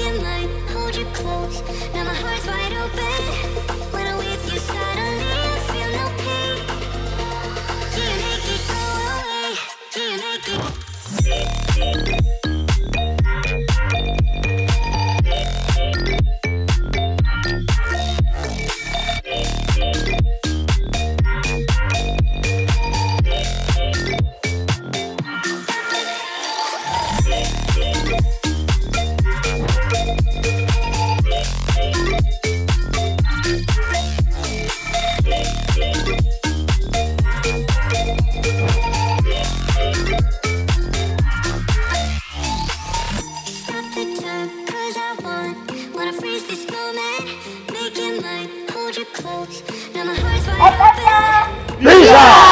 it mine, hold you close. Now my heart's wide open. When I'm with you, suddenly I feel no pain. Do you make it go away? Do you make it? Lisa!